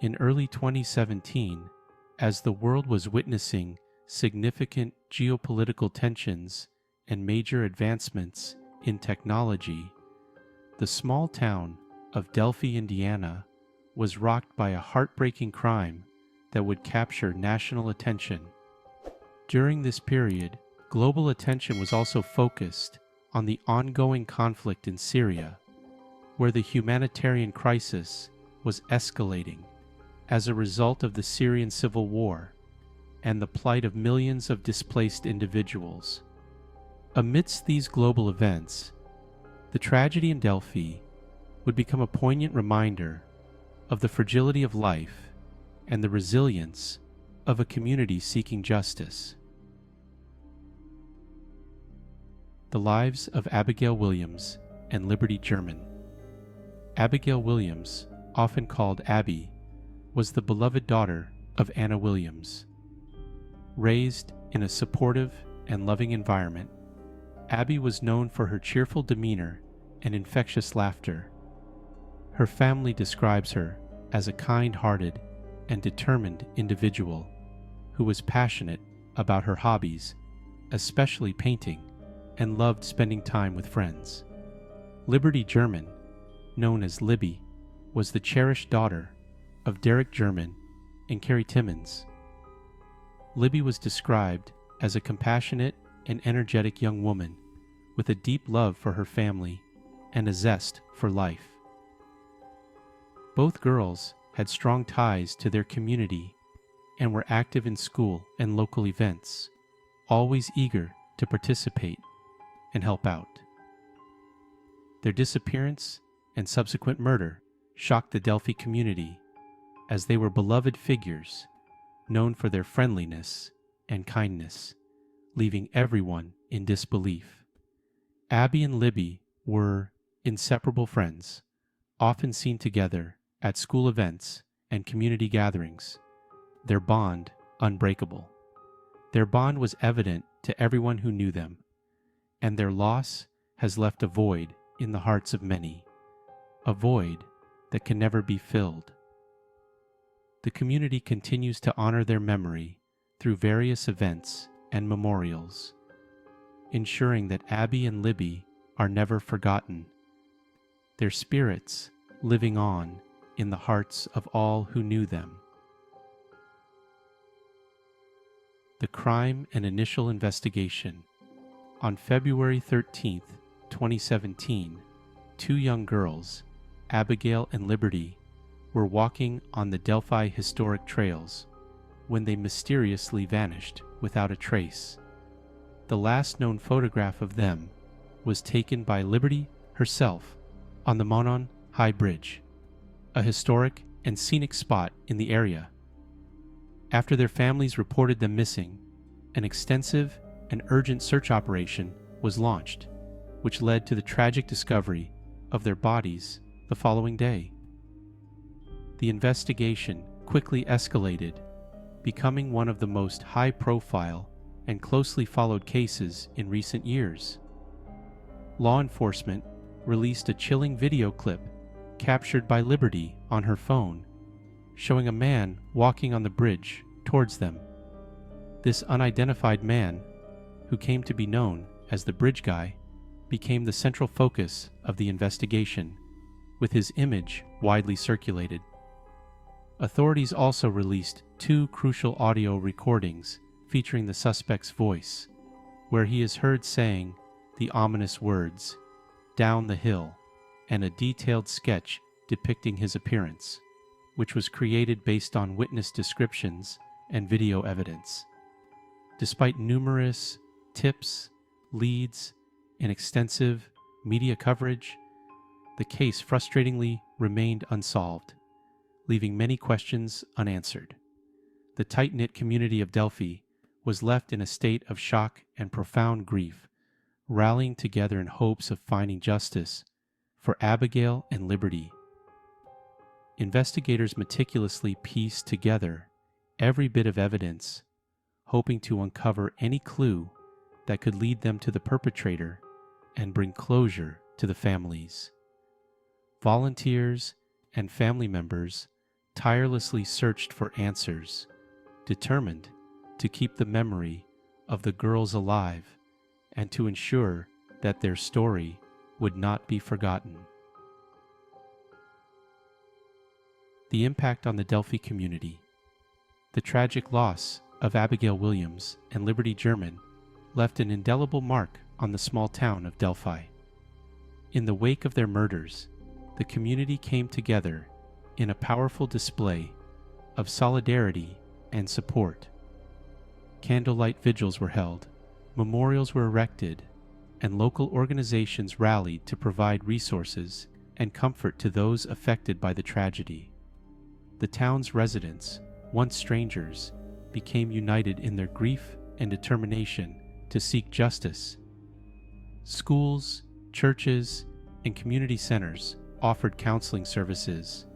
In early 2017, as the world was witnessing significant geopolitical tensions and major advancements in technology, the small town of Delphi, Indiana, was rocked by a heartbreaking crime that would capture national attention. During this period, global attention was also focused on the ongoing conflict in Syria, where the humanitarian crisis was escalating as a result of the Syrian civil war and the plight of millions of displaced individuals. Amidst these global events, the tragedy in Delphi would become a poignant reminder of the fragility of life and the resilience of a community seeking justice. The lives of Abigail Williams and Liberty German. Abigail Williams, often called Abby, was the beloved daughter of Anna Williams. Raised in a supportive and loving environment, Abby was known for her cheerful demeanor and infectious laughter. Her family describes her as a kind-hearted and determined individual who was passionate about her hobbies, especially painting, and loved spending time with friends. Liberty German, known as Libby, was the cherished daughter of Derek German and Carrie Timmons. Libby was described as a compassionate and energetic young woman with a deep love for her family and a zest for life. Both girls had strong ties to their community and were active in school and local events, always eager to participate and help out. Their disappearance and subsequent murder shocked the Delphi community, as they were beloved figures known for their friendliness and kindness, leaving everyone in disbelief. Abby and Libby were inseparable friends, often seen together at school events and community gatherings, their bond unbreakable. Their bond was evident to everyone who knew them, and their loss has left a void in the hearts of many, a void that can never be filled. The community continues to honor their memory through various events and memorials, ensuring that Abby and Libby are never forgotten, their spirits living on in the hearts of all who knew them. The crime and initial investigation. On February 13, 2017, two young girls, Abigail and Liberty, were walking on the Delphi historic trails when they mysteriously vanished without a trace. The last known photograph of them was taken by Liberty herself on the Monon High Bridge, a historic and scenic spot in the area. After their families reported them missing, an extensive and urgent search operation was launched, which led to the tragic discovery of their bodies the following day. The investigation quickly escalated, becoming one of the most high-profile and closely followed cases in recent years. Law enforcement released a chilling video clip captured by Liberty on her phone, showing a man walking on the bridge towards them. This unidentified man, who came to be known as the Bridge Guy, became the central focus of the investigation, with his image widely circulated. Authorities also released two crucial audio recordings featuring the suspect's voice, where he is heard saying the ominous words, "Down the hill," and a detailed sketch depicting his appearance, which was created based on witness descriptions and video evidence. Despite numerous tips, leads, and extensive media coverage, the case frustratingly remained unsolved, leaving many questions unanswered. The tight-knit community of Delphi was left in a state of shock and profound grief, rallying together in hopes of finding justice for Abigail and Liberty. Investigators meticulously pieced together every bit of evidence, hoping to uncover any clue that could lead them to the perpetrator and bring closure to the families. Volunteers and family members tirelessly searched for answers, determined to keep the memory of the girls alive and to ensure that their story would not be forgotten. The impact on the Delphi community. The tragic loss of Abigail Williams and Liberty German left an indelible mark on the small town of Delphi. In the wake of their murders, the community came together in a powerful display of solidarity and support. Candlelight vigils were held, memorials were erected, and local organizations rallied to provide resources and comfort to those affected by the tragedy. The town's residents, once strangers, became united in their grief and determination to seek justice. Schools, churches, and community centers offered counseling services,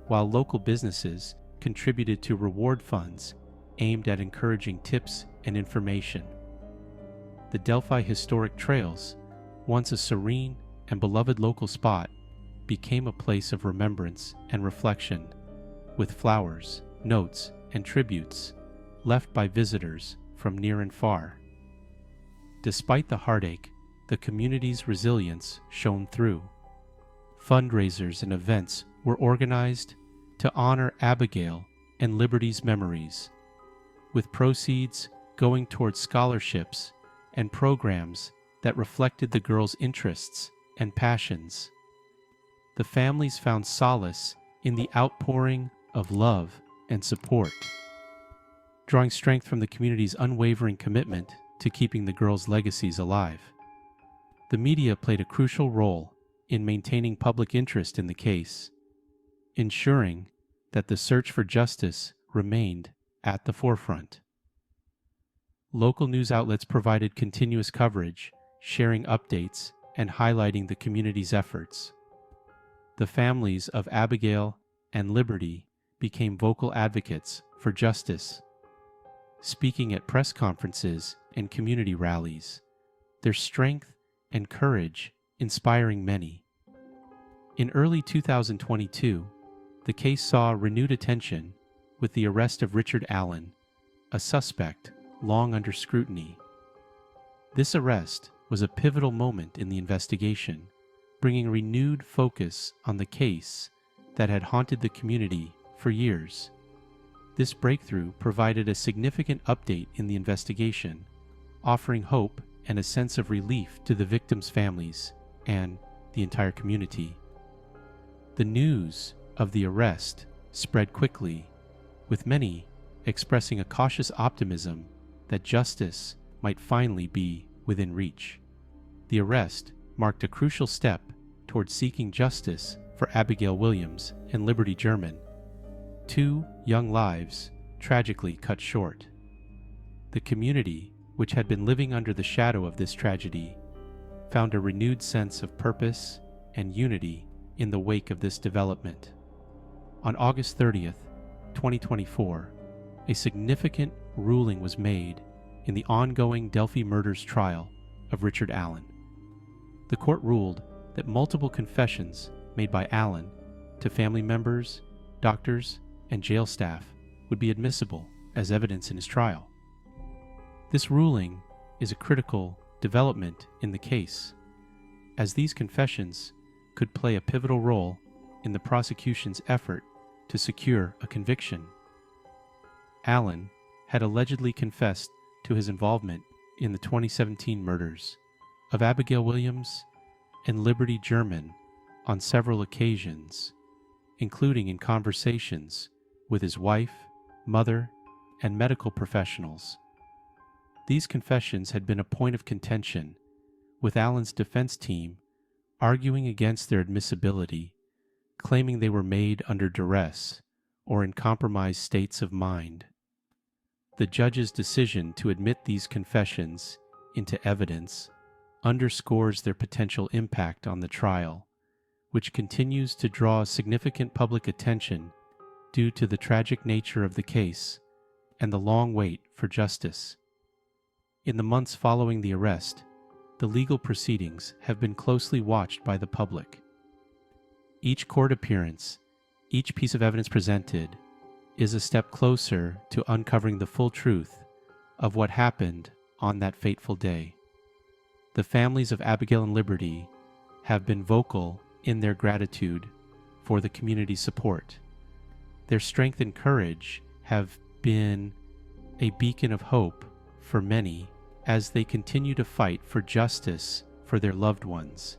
while local businesses contributed to reward funds aimed at encouraging tips and information. The Delphi Historic Trails, once a serene and beloved local spot, became a place of remembrance and reflection, with flowers, notes, and tributes left by visitors from near and far. Despite the heartache, the community's resilience shone through. Fundraisers and events were organized to honor Abigail and Liberty's memories, with proceeds going towards scholarships and programs that reflected the girls' interests and passions. The families found solace in the outpouring of love and support, drawing strength from the community's unwavering commitment to keeping the girls' legacies alive. The media played a crucial role in maintaining public interest in the case, ensuring that the search for justice remained at the forefront. Local news outlets provided continuous coverage, sharing updates and highlighting the community's efforts. The families of Abigail and Liberty became vocal advocates for justice, speaking at press conferences and community rallies, their strength and courage inspiring many. In early 2022, the case saw renewed attention with the arrest of Richard Allen, a suspect long under scrutiny. This arrest was a pivotal moment in the investigation, bringing renewed focus on the case that had haunted the community for years. This breakthrough provided a significant update in the investigation, offering hope and a sense of relief to the victims' families and the entire community. The news of the arrest spread quickly, with many expressing a cautious optimism that justice might finally be within reach. The arrest marked a crucial step towards seeking justice for Abigail Williams and Liberty German, two young lives tragically cut short. The community, which had been living under the shadow of this tragedy, found a renewed sense of purpose and unity in the wake of this development. On August 30th, 2024, a significant ruling was made in the ongoing Delphi Murders trial of Richard Allen. The court ruled that multiple confessions made by Allen to family members, doctors, and jail staff would be admissible as evidence in his trial. This ruling is a critical development in the case, as these confessions could play a pivotal role in the prosecution's effort to secure a conviction. Allen had allegedly confessed to his involvement in the 2017 murders of Abigail Williams and Liberty German on several occasions, including in conversations with his wife, mother, and medical professionals. These confessions had been a point of contention, with Allen's defense team arguing against their admissibility, claiming they were made under duress or in compromised states of mind. The judge's decision to admit these confessions into evidence underscores their potential impact on the trial, which continues to draw significant public attention due to the tragic nature of the case and the long wait for justice. In the months following the arrest, the legal proceedings have been closely watched by the public. Each court appearance Each piece of evidence presented is a step closer to uncovering the full truth of what happened on that fateful day. The families of Abigail and Liberty have been vocal in their gratitude for the community's support. Their strength and courage have been a beacon of hope for many as they continue to fight for justice for their loved ones.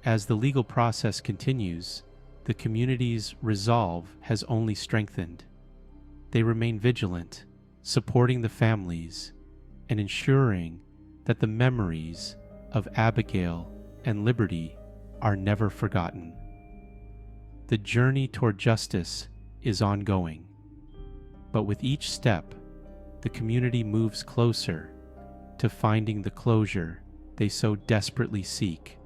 As the legal process continues, the community's resolve has only strengthened. They remain vigilant, supporting the families and ensuring that the memories of Abigail and Liberty are never forgotten. The journey toward justice is ongoing, but with each step, the community moves closer to finding the closure they so desperately seek.